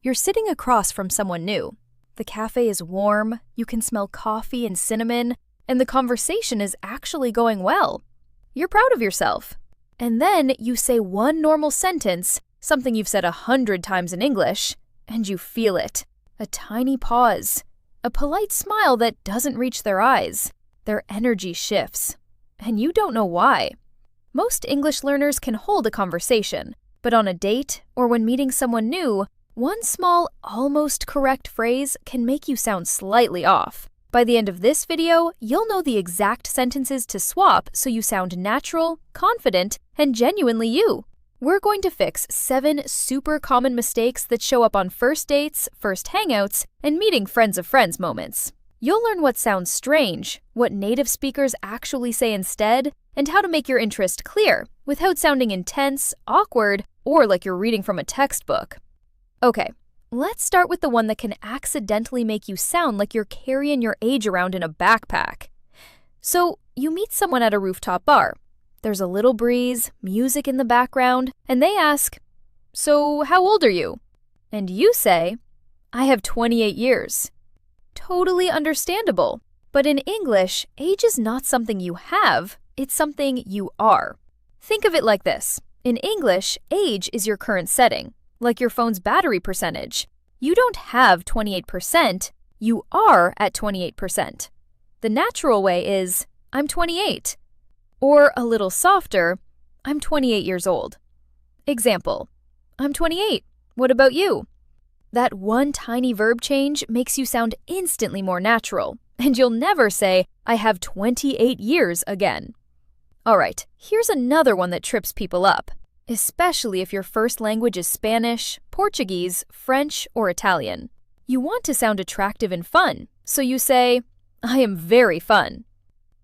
You're sitting across from someone new. The cafe is warm, you can smell coffee and cinnamon, and the conversation is actually going well. You're proud of yourself. And then you say one normal sentence, something you've said 100 times in English, and you feel it. A tiny pause. A polite smile that doesn't reach their eyes. Their energy shifts. And you don't know why. Most English learners can hold a conversation, but on a date or when meeting someone new, one small, almost correct phrase can make you sound slightly off. By the end of this video, you'll know the exact sentences to swap so you sound natural, confident, and genuinely you. We're going to fix 7 super common mistakes that show up on first dates, first hangouts, and meeting friends of friends moments. You'll learn what sounds strange, what native speakers actually say instead, and how to make your interest clear without sounding intense, awkward, or like you're reading from a textbook. Okay, let's start with the one that can accidentally make you sound like you're carrying your age around in a backpack. So, you meet someone at a rooftop bar. There's a little breeze, music in the background, and they ask, "So, how old are you?" And you say, "I have 28 years. Totally understandable. But in English, age is not something you have, it's something you are. Think of it like this. In English, age is your current setting, like your phone's battery percentage. You don't have 28%, you are at 28%. The natural way is, "I'm 28." Or a little softer, "I'm 28 years old." Example, "I'm 28. What about you?" That one tiny verb change makes you sound instantly more natural, and you'll never say, "I have 28 years" again. Alright, here's another one that trips people up, especially if your first language is Spanish, Portuguese, French, or Italian. You want to sound attractive and fun, so you say, "I am very fun."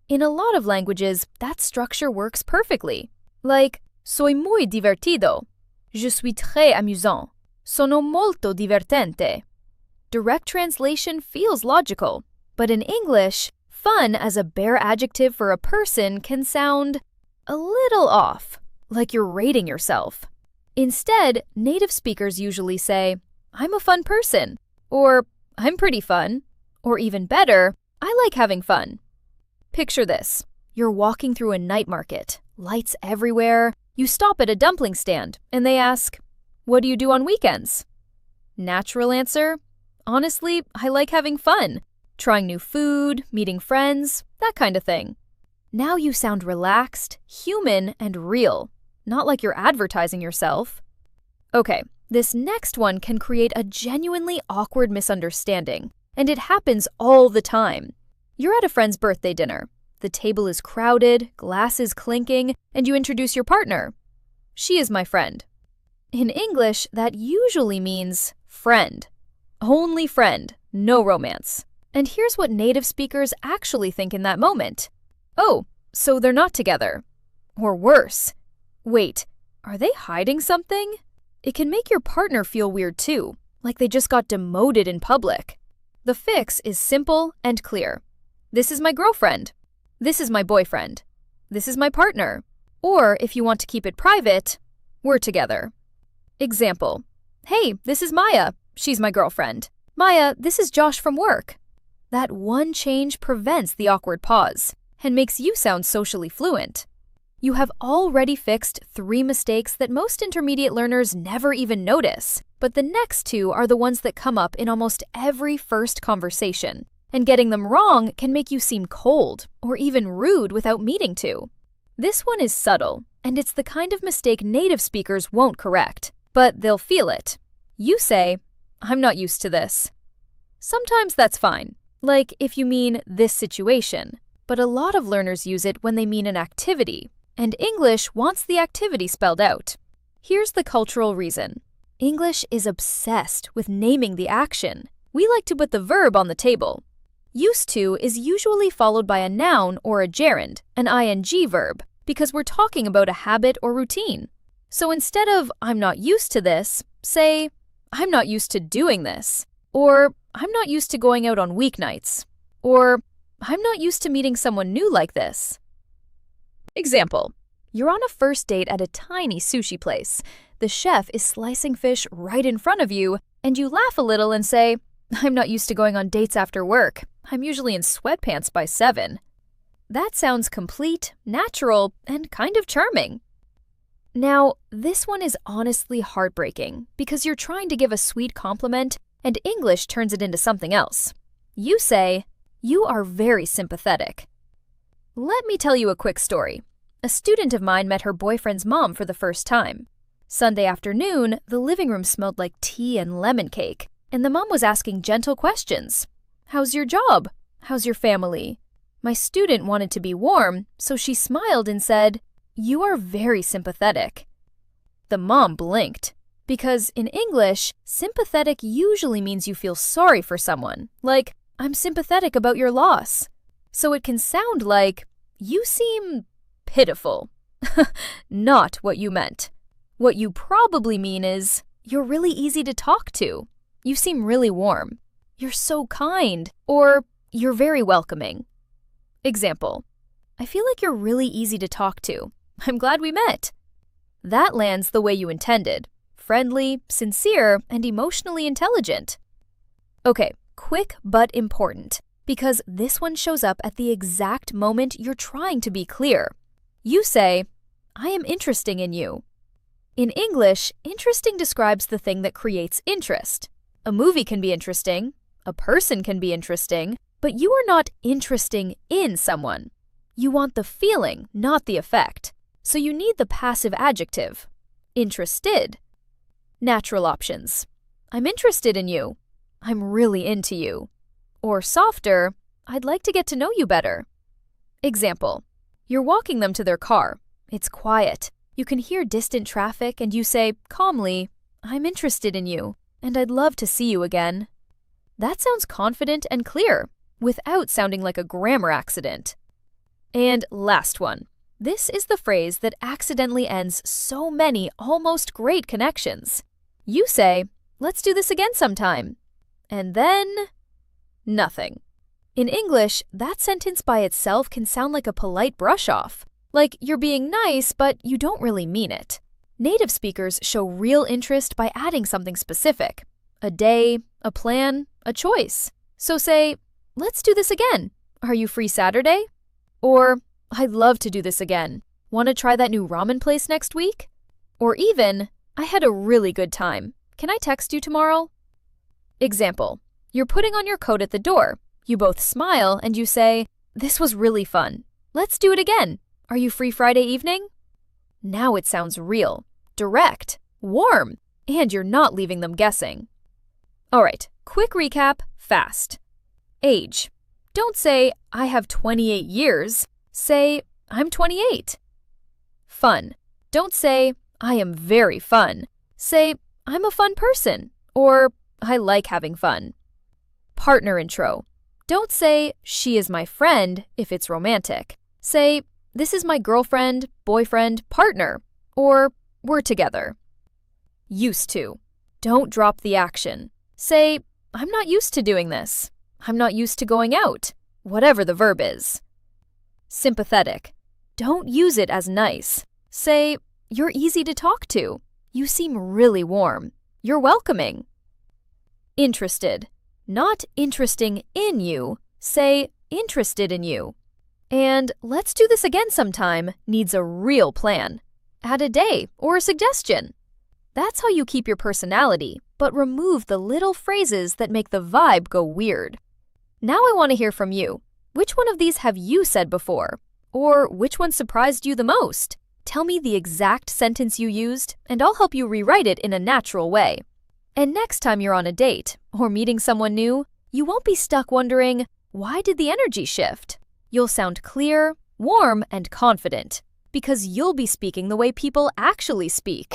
In a lot of languages, that structure works perfectly. Like, "Soy muy divertido." "Je suis très amusant." "Sono molto divertente." Direct translation feels logical, but in English, fun as a bare adjective for a person can sound a little off, like you're rating yourself. Instead, native speakers usually say, "I'm a fun person," or "I'm pretty fun," or even better, "I like having fun." Picture this. You're walking through a night market, lights everywhere. You stop at a dumpling stand, and they ask, "What do you do on weekends?" Natural answer, "Honestly, I like having fun. Trying new food, meeting friends, that kind of thing." Now you sound relaxed, human, and real, not like you're advertising yourself. Okay, this next one can create a genuinely awkward misunderstanding, and it happens all the time. You're at a friend's birthday dinner. The table is crowded, glasses clinking, and you introduce your partner. "She is my friend." In English, that usually means friend. Only friend, no romance. And here's what native speakers actually think in that moment. "Oh, so they're not together." Or worse, "Wait, are they hiding something?" It can make your partner feel weird too, like they just got demoted in public. The fix is simple and clear. "This is my girlfriend." "This is my boyfriend." "This is my partner." Or if you want to keep it private, "We're together." Example, "Hey, this is Maya. She's my girlfriend." "Maya, this is Josh from work." That one change prevents the awkward pause and makes you sound socially fluent. You have already fixed 3 mistakes that most intermediate learners never even notice, but the next 2 are the ones that come up in almost every first conversation, and getting them wrong can make you seem cold or even rude without meaning to. This one is subtle, and it's the kind of mistake native speakers won't correct, but they'll feel it. You say, "I'm not used to this." Sometimes that's fine, like if you mean this situation, but a lot of learners use it when they mean an activity, and English wants the activity spelled out. Here's the cultural reason. English is obsessed with naming the action. We like to put the verb on the table. Used to is usually followed by a noun or a gerund, an ing verb, because we're talking about a habit or routine. So instead of "I'm not used to this," say, "I'm not used to doing this," or "I'm not used to going out on weeknights," or "I'm not used to meeting someone new like this." Example, you're on a first date at a tiny sushi place. The chef is slicing fish right in front of you, And you laugh a little and say, I'm not used to going on dates after work. I'm usually in sweatpants by 7. That sounds complete, natural, and kind of charming. Now, this one is honestly heartbreaking because you're trying to give a sweet compliment and English turns it into something else. You say, you are very sympathetic. Let me tell you a quick story. A student of mine met her boyfriend's mom for the first time. Sunday afternoon, the living room smelled like tea and lemon cake, and the mom was asking gentle questions. How's your job? How's your family? My student wanted to be warm, so she smiled and said, You are very sympathetic. The mom blinked, because in English, sympathetic usually means you feel sorry for someone, like, I'm sympathetic about your loss. So it can sound like, you seem pitiful. Not what you meant. What you probably mean is, you're really easy to talk to. You seem really warm. You're so kind. Or, you're very welcoming. Example, I feel like you're really easy to talk to. I'm glad we met. That lands the way you intended. Friendly, sincere, and emotionally intelligent. Okay, quick but important, because this one shows up at the exact moment you're trying to be clear. You say, I am interesting in you. In English, interesting describes the thing that creates interest. A movie can be interesting, a person can be interesting, but you are not interesting in someone. You want the feeling, not the effect. So you need the passive adjective. Interested. Natural options. I'm interested in you. I'm really into you. Or softer, I'd like to get to know you better. Example, you're walking them to their car. It's quiet. You can hear distant traffic and you say, calmly, I'm interested in you, and I'd love to see you again. That sounds confident and clear, without sounding like a grammar accident. And last one. This is the phrase that accidentally ends so many almost great connections. You say, let's do this again sometime. And then, nothing. In English, that sentence by itself can sound like a polite brush-off. Like you're being nice, but you don't really mean it. Native speakers show real interest by adding something specific. A day, a plan, a choice. So say, let's do this again. Are you free Saturday? Or, I'd love to do this again. Want to try that new ramen place next week? Or even, I had a really good time. Can I text you tomorrow? Example, you're putting on your coat at the door. You both smile and you say, this was really fun. Let's do it again. Are you free Friday evening? Now it sounds real, direct, warm, and you're not leaving them guessing. All right, quick recap, fast. Age. Don't say, I have 28 years. Say, I'm 28. Fun. Don't say, I am very fun. Say, I'm a fun person, or I like having fun. Partner intro. Don't say, she is my friend if it's romantic. Say, this is my girlfriend, boyfriend, partner, or we're together. Used to. Don't drop the action. Say, I'm not used to doing this. I'm not used to going out, whatever the verb is. Sympathetic. Don't use it as nice. Say, you're easy to talk to. You seem really warm. You're welcoming. Interested. Not interesting in you. Say, interested in you. And let's do this again sometime needs a real plan. Add a day or a suggestion. That's how you keep your personality, but remove the little phrases that make the vibe go weird. Now I want to hear from you. Which one of these have you said before? Or which one surprised you the most? Tell me the exact sentence you used, and I'll help you rewrite it in a natural way. And next time you're on a date or meeting someone new, you won't be stuck wondering, why did the energy shift? You'll sound clear, warm, and confident, because you'll be speaking the way people actually speak.